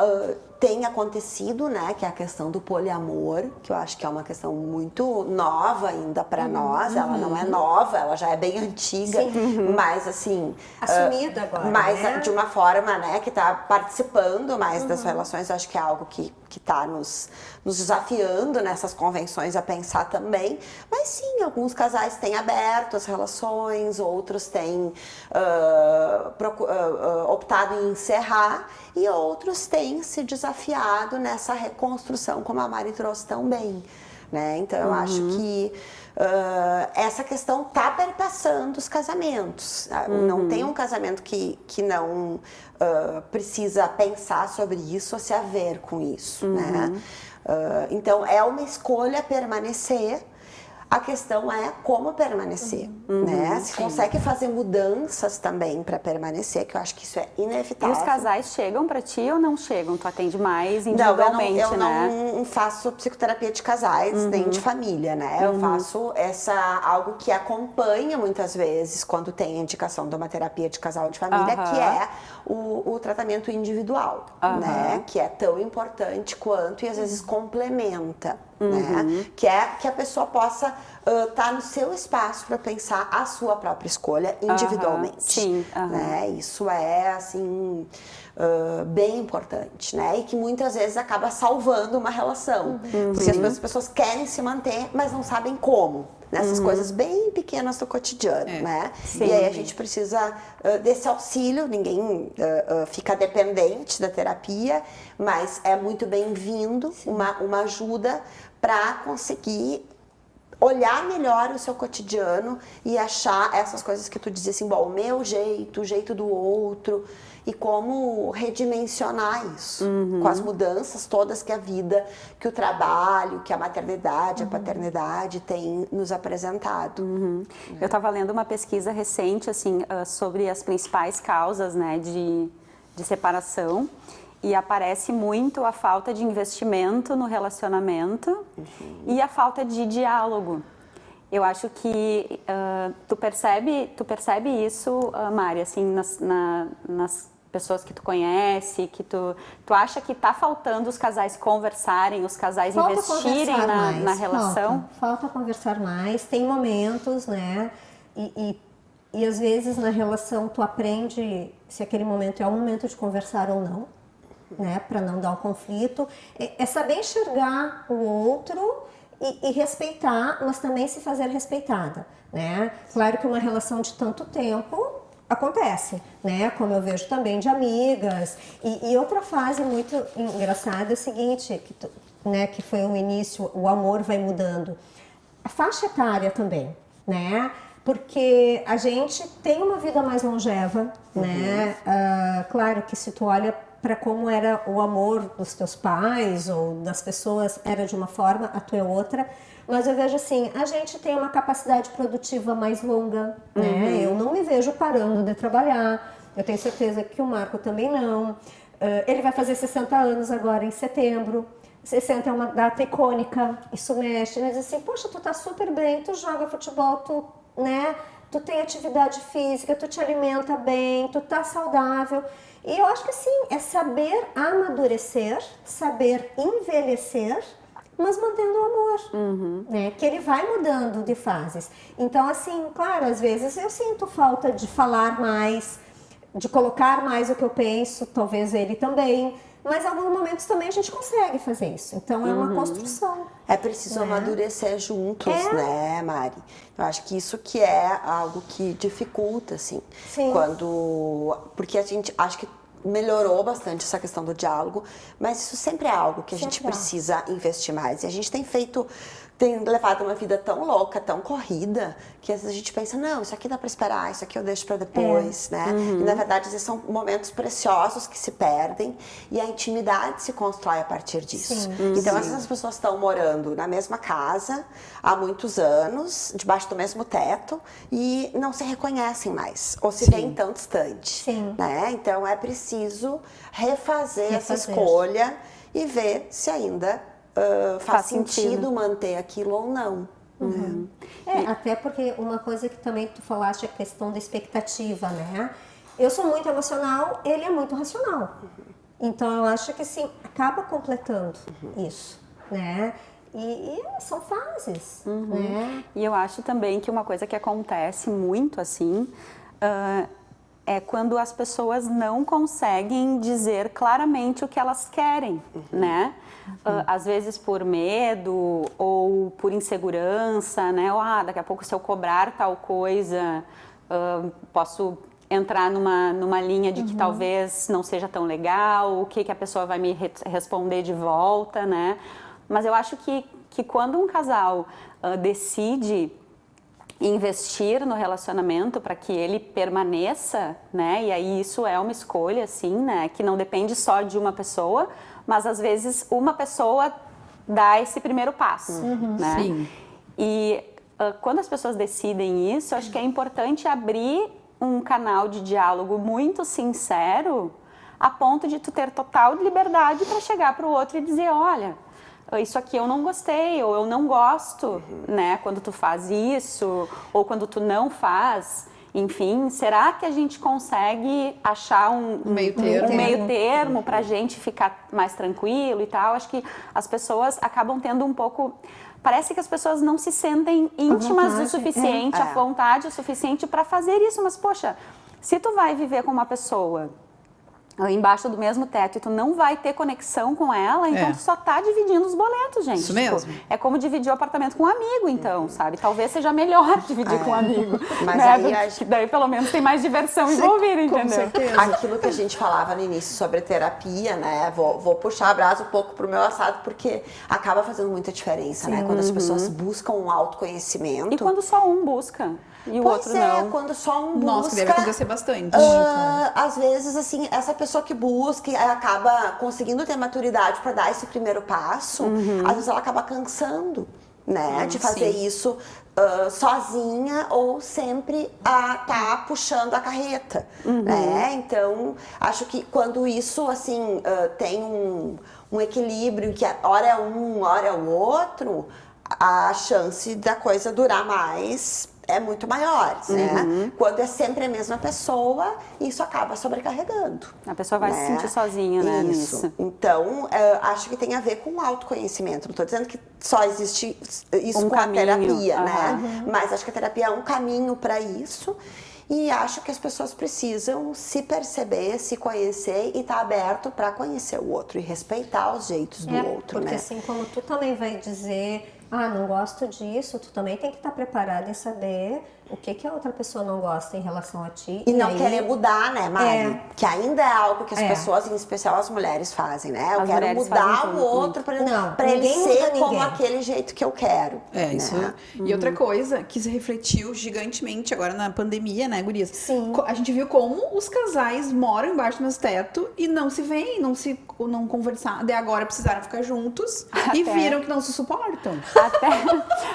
tem acontecido, né, que é a questão do poliamor, que eu acho que é uma questão muito nova ainda para nós. Ela não é nova, ela já é bem antiga, mas assim... Assumida agora, mas né? de uma forma, né, que está participando mais das relações. Eu acho que é algo que está nos desafiando nessas convenções a pensar também. Mas sim, alguns casais têm aberto as relações, outros têm optado em encerrar, e outros têm se desafiado nessa reconstrução, como a Mari trouxe tão bem, né? Então, eu acho que essa questão está perpassando os casamentos. Não tem um casamento que não precisa pensar sobre isso ou se haver com isso, né? Então, é uma escolha permanecer. A questão é como permanecer, né? Se consegue fazer mudanças também para permanecer, que eu acho que isso é E inevitável. os casais chegam para ti ou não chegam? Tu atende mais Não, individualmente, eu né? não faço psicoterapia de casais, nem de família, né? Eu faço algo que acompanha muitas vezes quando tem a indicação de uma terapia de casal de família, que é o tratamento individual, né? Que é tão importante quanto e às vezes complementa, né? Que é que a pessoa possa estar no seu espaço para pensar a sua própria escolha individualmente. Sim. Né? Isso é, assim, bem importante, né? E que muitas vezes acaba salvando uma relação. Porque as pessoas querem se manter, mas não sabem como. Nessas coisas bem pequenas do cotidiano, né? Sim. E aí a gente precisa desse auxílio, ninguém fica dependente da terapia, mas é muito bem-vindo uma ajuda para conseguir olhar melhor o seu cotidiano e achar essas coisas que tu dizia assim, bom, o meu jeito, o jeito do outro, e como redimensionar isso com as mudanças todas que a vida, que o trabalho, que a maternidade, a paternidade tem nos apresentado. Eu estava lendo uma pesquisa recente, assim, sobre as principais causas, né, de separação. E aparece muito a falta de investimento no relacionamento e a falta de diálogo. Eu acho que tu percebe isso, Mari, assim, nas pessoas que tu conhece, que tu acha que está faltando os casais conversarem, os casais investirem na relação? Falta conversar mais, tem momentos, né? E às vezes na relação tu aprende se aquele momento é o momento de conversar ou não. Né, para não dar um conflito, é saber enxergar o outro e respeitar, mas também se fazer respeitada, né? Claro que uma relação de tanto tempo acontece, né? Como eu vejo também de amigas. E outra fase muito engraçada é o seguinte, que foi o início, o amor vai mudando. A faixa etária também, né? Porque a gente tem uma vida mais longeva, né? Claro que se tu olha para como era o amor dos teus pais ou das pessoas, era de uma forma, a tua é outra. Mas eu vejo assim, a gente tem uma capacidade produtiva mais longa, né? Eu não me vejo parando de trabalhar. Eu tenho certeza que o Marco também não. Ele vai fazer 60 anos agora em setembro. 60 é uma data icônica, isso mexe. Ele diz assim, poxa, tu tá super bem, tu joga futebol, tu, né? Tu tem atividade física, tu te alimenta bem, tu tá saudável. E eu acho que assim, é saber amadurecer, saber envelhecer, mas mantendo o amor, né? Que ele vai mudando de fases. Então, assim, claro, às vezes eu sinto falta de falar mais, de colocar mais o que eu penso, talvez ele também, mas em alguns momentos também a gente consegue fazer isso. Então, é uma construção. É preciso amadurecer juntos, né, Mari? Eu acho que isso que é algo que dificulta, assim. Sim. Porque a gente acho que melhorou bastante essa questão do diálogo, mas isso sempre é algo que a gente precisa investir mais. E a gente tem levado uma vida tão louca, tão corrida, que às vezes a gente pensa, não, isso aqui dá para esperar, isso aqui eu deixo para depois, né? E na verdade, esses são momentos preciosos que se perdem e a intimidade se constrói a partir disso. Então, essas pessoas estão morando na mesma casa há muitos anos, debaixo do mesmo teto, e não se reconhecem mais, ou se veem tão distante, né? Então, é preciso refazer essa escolha e ver se ainda faz sentido manter aquilo ou não. Até porque uma coisa que também tu falaste é a questão da expectativa, né? Eu sou muito emocional, ele é muito racional. Então, eu acho que sim, acaba completando isso, né? E são fases, né? E eu acho também que uma coisa que acontece muito assim é quando as pessoas não conseguem dizer claramente o que elas querem, né? Às vezes por medo ou por insegurança, né? Ou, daqui a pouco se eu cobrar tal coisa, posso entrar numa linha de que talvez não seja tão legal, o que a pessoa vai me responder de volta, né? Mas eu acho que quando um casal decide investir no relacionamento para que ele permaneça, né? E aí isso é uma escolha, assim, né? Que não depende só de uma pessoa, mas às vezes uma pessoa dá esse primeiro passo, né? Sim. E quando as pessoas decidem isso, eu acho que é importante abrir um canal de diálogo muito sincero, a ponto de tu ter total liberdade para chegar para o outro e dizer, olha, isso aqui eu não gostei, ou eu não gosto, né? Quando tu faz isso, ou quando tu não faz. Enfim, será que a gente consegue achar um meio termo para a gente ficar mais tranquilo e tal? Acho que as pessoas acabam tendo um pouco... Parece que as pessoas não se sentem íntimas o suficiente, à vontade o suficiente para fazer isso. Mas, poxa, se tu vai viver com uma pessoa embaixo do mesmo teto e tu não vai ter conexão com ela, então tu só tá dividindo os boletos, gente. Isso mesmo. É como dividir o apartamento com um amigo, então, sabe? Talvez seja melhor dividir com um amigo. Mas né? aí Que daí pelo menos tem mais diversão envolvida, entendeu? Com certeza. Aquilo que a gente falava no início sobre terapia, né? Vou puxar a brasa um pouco pro meu assado, porque acaba fazendo muita diferença, né? Quando as pessoas buscam um autoconhecimento. E quando só um busca e o Pois outro é, não. quando só um busca... Nossa, que deve acontecer bastante. Às vezes, assim, essa pessoa que busca e acaba conseguindo ter maturidade para dar esse primeiro passo, às vezes ela acaba cansando, né? De fazer isso sozinha ou sempre tá puxando a carreta, né? Então, acho que quando isso, assim, tem um equilíbrio, que hora é um, hora é o outro, a chance da coisa durar mais é muito maior, né? Quando é sempre a mesma pessoa, isso acaba sobrecarregando. A pessoa vai se sentir sozinha, né, nisso. Então, acho que tem a ver com o autoconhecimento. Não estou dizendo que só existe isso com a terapia, né? Mas acho que a terapia é um caminho para isso. E acho que as pessoas precisam se perceber, se conhecer e estar aberto para conhecer o outro e respeitar os jeitos do outro, porque né? assim como tu também vai dizer, não gosto disso, tu também tem que estar preparada em saber o que a outra pessoa não gosta em relação a ti. E não aí... querer mudar, né, Mari? Que ainda é algo que as pessoas, em especial as mulheres, fazem, né? Eu quero mudar o outro para ele ser como aquele jeito que eu quero. É, isso. Né? E outra coisa que se refletiu gigantemente agora na pandemia, né, gurias? Sim. A gente viu como os casais moram embaixo do mesmo teto e não se veem, não conversar. Daí agora precisaram ficar juntos e viram que não se suportam.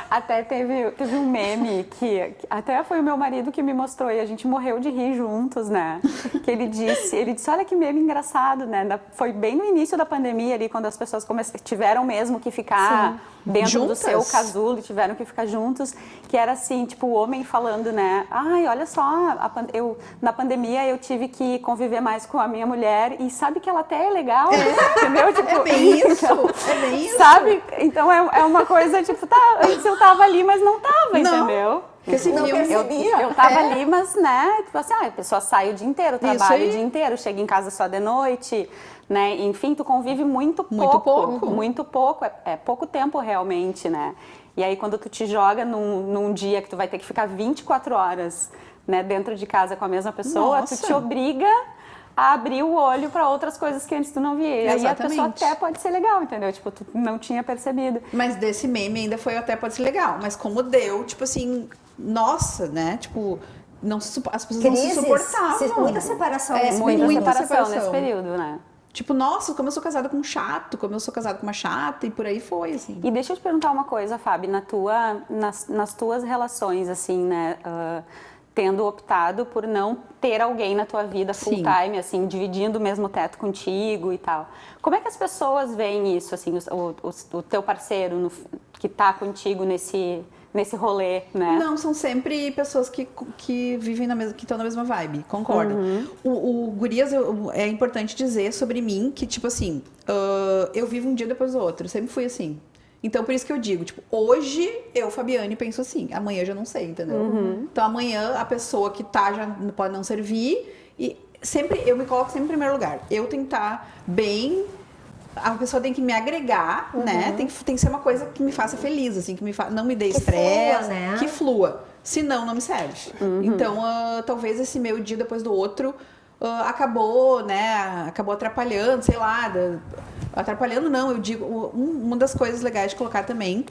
Até teve um meme que até foi o meu marido que me mostrou e a gente morreu de rir juntos, né? Que ele disse, olha que meme engraçado, né? Foi bem no início da pandemia ali, quando as pessoas tiveram mesmo que ficar dentro juntas? do seu casulo, tiveram que ficar juntos, que era assim, tipo, o homem falando, né? Ai, olha só, na pandemia eu tive que conviver mais com a minha mulher e sabe que ela até é legal, entendeu? Tipo, É bem isso, é bem isso. Sabe? Então é uma coisa, tipo, antes eu tava ali, mas não tava, entendeu? Porque esse filme... Eu tava ali, mas, né, tipo assim, a pessoa sai o dia inteiro, trabalha o dia inteiro, chega em casa só de noite, né, enfim, tu convive muito pouco, é pouco tempo realmente, né, e aí quando tu te joga num dia que tu vai ter que ficar 24 horas, né, dentro de casa com a mesma pessoa, tu te obriga a abrir o olho para outras coisas que antes tu não via. E aí a pessoa até pode ser legal, entendeu? Tipo, tu não tinha percebido. Mas desse meme ainda foi até pode ser legal. Mas como deu, tipo assim, nossa, né? Tipo, as pessoas não se suportavam. Muita separação Muita separação nesse período, né? Tipo, nossa, como eu sou casada com um chato, como eu sou casada com uma chata, e por aí foi, assim. E deixa eu te perguntar uma coisa, Fábio, nas tuas relações, assim, né? Tendo optado por não ter alguém na tua vida full time, assim, dividindo o mesmo teto contigo e tal. Como é que as pessoas veem isso, assim, o teu parceiro, tá contigo nesse rolê, né? Não, são sempre pessoas que vivem que estão na mesma vibe, concordo. O Gurias, é importante dizer sobre mim que, tipo assim, eu vivo um dia depois do outro, sempre fui assim. Então, por isso que eu digo, tipo, hoje eu, Fabiane, penso assim, amanhã eu já não sei, entendeu? Então, amanhã a pessoa que tá já pode não servir e sempre, eu me coloco sempre em primeiro lugar. Eu tenho que estar bem, a pessoa tem que me agregar, né? Tem que ser uma coisa que me faça feliz, assim, que não me dê estresse, né? que flua. Senão, não me serve. Então, talvez esse meu dia depois do outro acabou, né? Acabou atrapalhando, sei lá. Atrapalhando não, eu digo, uma das coisas legais de colocar também,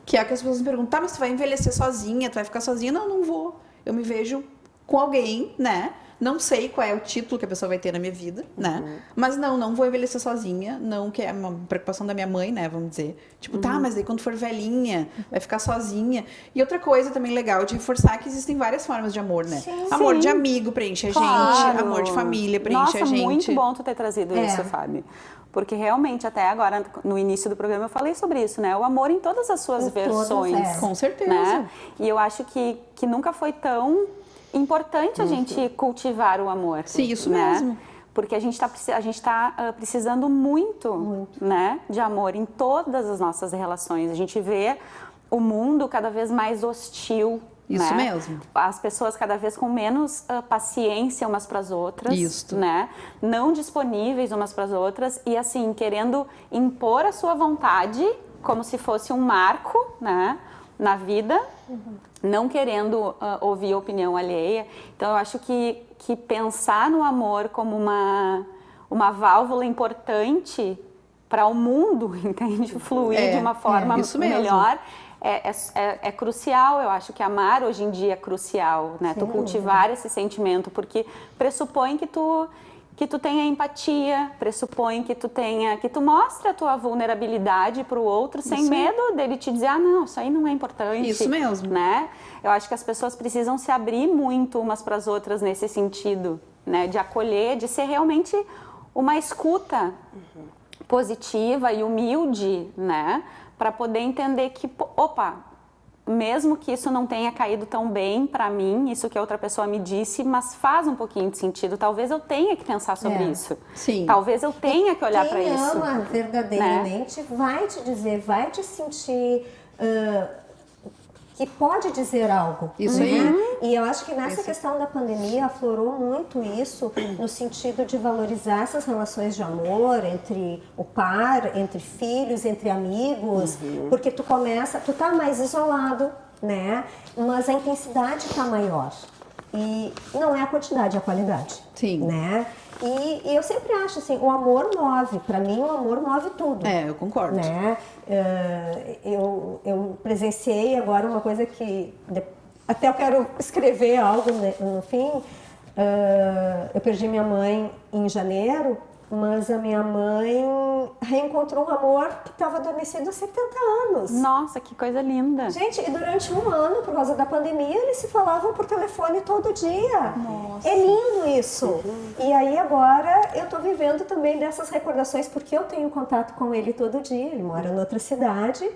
que é que as pessoas me perguntam, tá, mas tu vai envelhecer sozinha, tu vai ficar sozinha? Não, não vou. Eu me vejo com alguém, né? Não sei qual é o título que a pessoa vai ter na minha vida, né? Mas não vou envelhecer sozinha, não, que é uma preocupação da minha mãe, né, vamos dizer. Tipo, tá, mas daí quando for velhinha, vai ficar sozinha. E outra coisa também legal de reforçar que existem várias formas de amor, né? Sim, amor sim. de amigo preenche a Claro. gente, amor de família preenche Nossa, a gente. muito bom tu ter trazido isso, Fábio. Porque realmente, até agora, no início do programa, eu falei sobre isso, né? O amor em todas as suas versões. Com certeza. Né? E eu acho que nunca foi tão importante a gente cultivar o amor. Sim, isso né? mesmo. Porque a gente tá precisando muito, né, de amor em todas as nossas relações. A gente vê o mundo cada vez mais hostil. Isso né? mesmo. As pessoas cada vez com menos paciência umas para as outras, Isso. né? Não disponíveis umas para as outras e assim querendo impor a sua vontade como se fosse um marco, né, na vida, não querendo ouvir a opinião alheia. Então eu acho que pensar no amor como uma válvula importante para o mundo, entende? Fluir de uma forma isso mesmo. melhor. É crucial, eu acho que amar hoje em dia é crucial, né? Tu cultivar esse sentimento, porque pressupõe que tu tenha empatia, pressupõe que tu mostre a tua vulnerabilidade para o outro sem medo dele te dizer, não, isso aí não é importante. Isso mesmo. Né? Eu acho que as pessoas precisam se abrir muito umas para as outras nesse sentido, né? De acolher, de ser realmente uma escuta positiva e humilde, né? Para poder entender que, opa, mesmo que isso não tenha caído tão bem para mim, isso que a outra pessoa me disse, mas faz um pouquinho de sentido. Talvez eu tenha que pensar sobre isso. Sim. Talvez eu tenha que olhar para isso. Quem ama verdadeiramente vai te dizer, vai te sentir que pode dizer algo. Isso né? aí. E eu acho que nessa questão da pandemia aflorou muito isso no sentido de valorizar essas relações de amor entre o par, entre filhos, entre amigos, porque tu tá mais isolado, né? Mas a intensidade tá maior. E não é a quantidade, é a qualidade. Sim. Né? E eu sempre acho assim, o amor move. Para mim, o amor move tudo. Eu concordo. Né? Eu presenciei agora uma coisa que até eu quero escrever algo no fim. Eu perdi minha mãe em janeiro, mas a minha mãe reencontrou um amor que estava adormecido há 70 anos. Nossa, que coisa linda. Gente, e durante um ano, por causa da pandemia, eles se falavam por telefone todo dia. Nossa. É lindo isso. E aí agora eu tô vivendo também dessas recordações, porque eu tenho contato com ele todo dia, ele mora em outra cidade.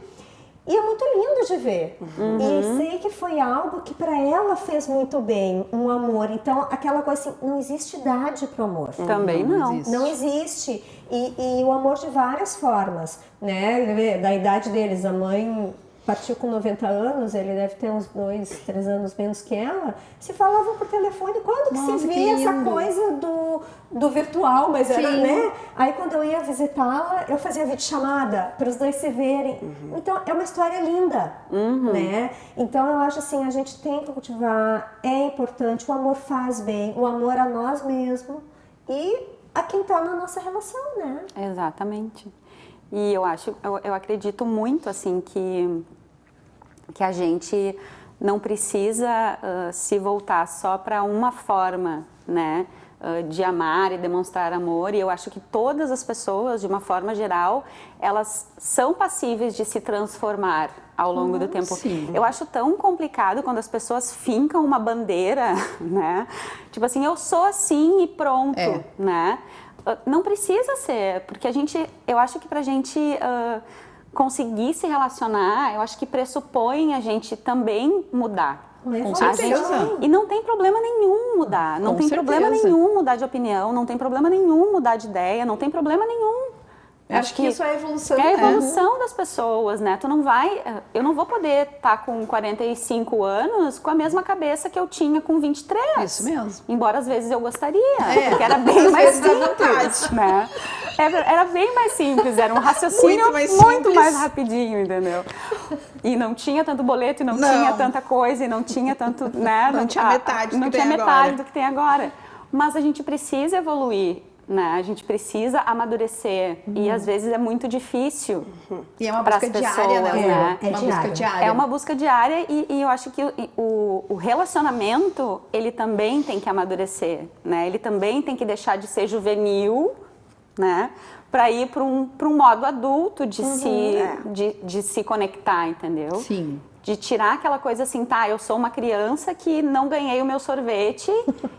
E é muito lindo de ver. E sei que foi algo que para ela fez muito bem, um amor. Então, aquela coisa assim, não existe idade pro amor. Também não. Não existe. E o amor de várias formas, né? Da idade deles, a mãe partiu com 90 anos, ele deve ter uns 2, 3 anos menos que ela, se falavam por telefone. Quando que Nossa, se que via essa lindo. coisa do virtual, mas era, Sim. né? Aí quando eu ia visitá-la, eu fazia videochamada para os dois se verem. Então, é uma história linda, né? Então, eu acho assim, a gente tem que cultivar, é importante, o amor faz bem, o amor a nós mesmos e a quem está na nossa relação, né? Exatamente. E eu acredito muito assim que a gente não precisa se voltar só para uma forma, né, de amar e demonstrar amor. E eu acho que todas as pessoas, de uma forma geral, elas são passíveis de se transformar ao longo do tempo. Sim. Eu acho tão complicado quando as pessoas fincam uma bandeira, né? Tipo assim, eu sou assim e pronto, né? Não precisa ser, porque eu acho que pra gente conseguir se relacionar, eu acho que pressupõe a gente também mudar. Com A certeza. gente- e não tem problema nenhum mudar, não Com tem problema certeza. nenhum mudar de opinião, não tem problema nenhum mudar de ideia, não tem problema nenhum. Eu acho que isso é a evolução, É a né? evolução das pessoas, né? Tu não vai, eu não vou poder estar com 45 anos com a mesma cabeça que eu tinha com 23. Isso mesmo. Embora às vezes eu gostaria, É, porque era bem às mais vezes dá simples, né? Era bem mais simples, era um raciocínio Muito mais muito simples. mais rapidinho, entendeu? E não tinha tanto boleto, e não tinha tanta coisa, e não tinha tanto, né? Não tinha metade do não que tinha tem metade agora. do que tem agora. Mas a gente precisa evoluir, né? A gente precisa amadurecer e às vezes é muito difícil. E é uma pras busca diária, pessoas, né? né? É Uma busca diária. diária. É uma busca diária e eu acho que o relacionamento, ele também tem que amadurecer, né? Ele também tem que deixar de ser juvenil, né? Para ir para um modo adulto de, de se conectar, entendeu? Sim. De tirar aquela coisa assim, tá, eu sou uma criança que não ganhei o meu sorvete,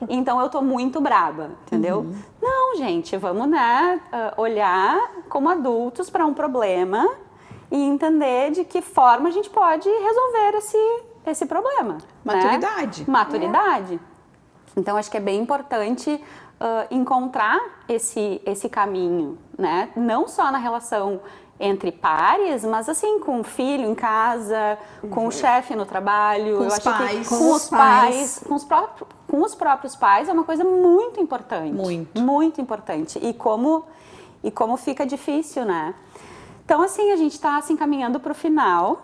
então eu tô muito braba, entendeu? Não, gente, vamos, né, olhar como adultos para um problema e entender de que forma a gente pode resolver esse problema. Maturidade. Né? Maturidade. Então, acho que é bem importante encontrar esse caminho, né? Não só na relação entre pares, mas assim, com o filho em casa, com o chefe no trabalho. Com eu os acho pais. que com os pais, com os próprios pais é uma coisa muito importante. Muito. Muito importante. E como fica difícil, né? Então, assim, a gente está se encaminhando para o final.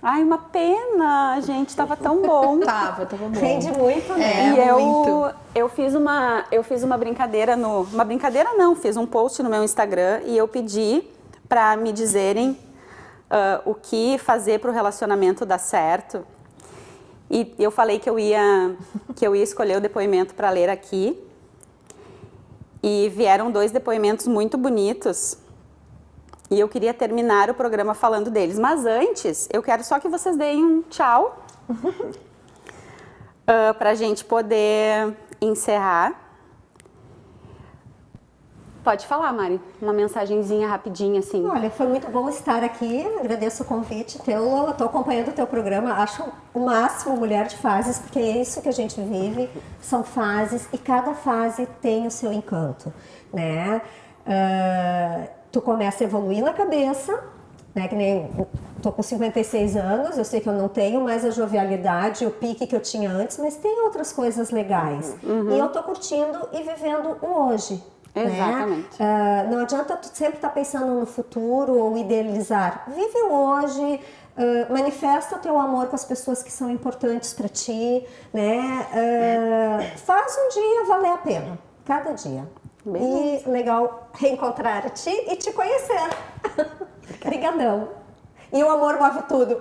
Ai, uma pena, gente, estava tão bom. Tava bom. Rende muito, né? E muito. eu fiz uma brincadeira uma brincadeira não, fiz um post no meu Instagram e eu pedi para me dizerem o que fazer para o relacionamento dar certo. E eu falei que eu ia escolher o depoimento para ler aqui. E vieram 2 depoimentos muito bonitos. E eu queria terminar o programa falando deles. Mas antes, eu quero só que vocês deem um tchau. Para a gente poder encerrar. Pode falar, Mari. Uma mensagenzinha rapidinha, assim. Olha, foi muito bom estar aqui. Agradeço o convite teu. Estou acompanhando o teu programa. Acho o máximo Mulher de Fases, porque é isso que a gente vive. São fases e cada fase tem o seu encanto, né? Tu começa a evoluir na cabeça, né? Que nem tô com 56 anos, eu sei que eu não tenho mais a jovialidade, o pique que eu tinha antes, mas tem outras coisas legais. E eu tô curtindo e vivendo o hoje. Exatamente. Né? Não adianta tu sempre estar pensando no futuro ou idealizar. Vive o hoje, manifesta o teu amor com as pessoas que são importantes para ti, né? Faz um dia valer a pena, cada dia. E legal reencontrar-te e te conhecer. Obrigadão. E o amor move tudo.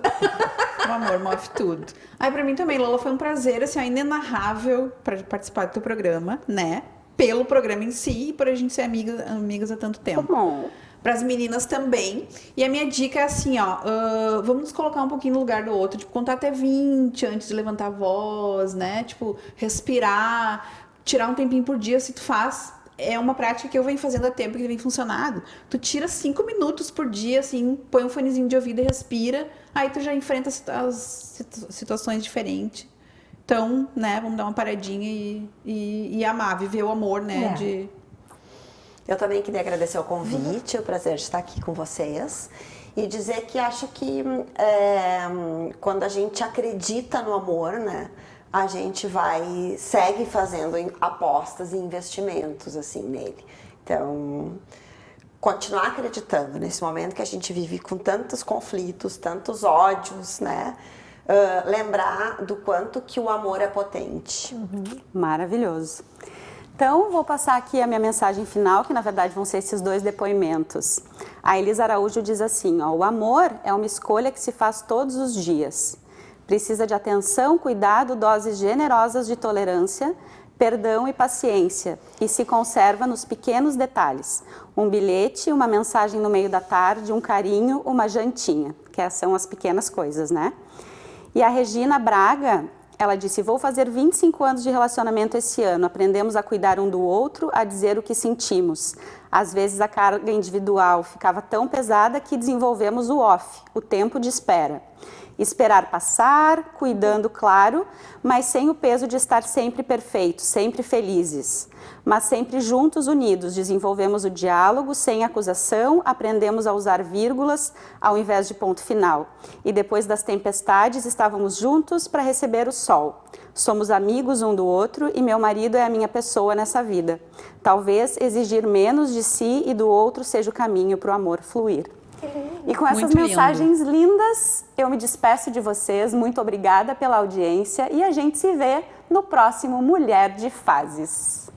O amor move tudo. Aí pra mim também, Lola, foi um prazer, assim, inenarrável para participar do teu programa, né? Pelo programa em si e por a gente ser amigas há tanto tempo. Bom. Para as meninas também. E a minha dica é assim, ó, vamos nos colocar um pouquinho no lugar do outro, tipo, contar até 20 antes de levantar a voz, né? Tipo, respirar, tirar um tempinho por dia, se tu faz. É uma prática que eu venho fazendo há tempo, que vem funcionado. Tu tira 5 minutos por dia, assim, põe um fonezinho de ouvido e respira, aí tu já enfrenta as situações diferentes. Então, né, vamos dar uma paradinha e amar, viver o amor, né, Eu também queria agradecer o convite, o prazer de estar aqui com vocês e dizer que acho que quando a gente acredita no amor, né, a gente segue fazendo apostas e investimentos assim nele. Então, continuar acreditando nesse momento que a gente vive com tantos conflitos, tantos ódios, né? Lembrar do quanto que o amor é potente. Maravilhoso. Então, vou passar aqui a minha mensagem final, que na verdade vão ser esses 2 depoimentos. A Elisa Araújo diz assim, ó, o amor é uma escolha que se faz todos os dias. Precisa de atenção, cuidado, doses generosas de tolerância, perdão e paciência, e se conserva nos pequenos detalhes. Um bilhete, uma mensagem no meio da tarde, um carinho, uma jantinha, que são as pequenas coisas, né? E a Regina Braga, ela disse, vou fazer 25 anos de relacionamento esse ano, aprendemos a cuidar um do outro, a dizer o que sentimos, Às vezes a carga individual ficava tão pesada que desenvolvemos o off, o tempo de espera. Esperar passar, cuidando, claro, mas sem o peso de estar sempre perfeitos, sempre felizes. Mas sempre juntos, unidos, desenvolvemos o diálogo sem acusação, aprendemos a usar vírgulas ao invés de ponto final. E depois das tempestades, estávamos juntos para receber o sol. Somos amigos um do outro e meu marido é a minha pessoa nessa vida. Talvez exigir menos de si e do outro seja o caminho para o amor fluir. E com essas Muito mensagens lindas, eu me despeço de vocês. Muito obrigada pela audiência e a gente se vê no próximo Mulher de Fases.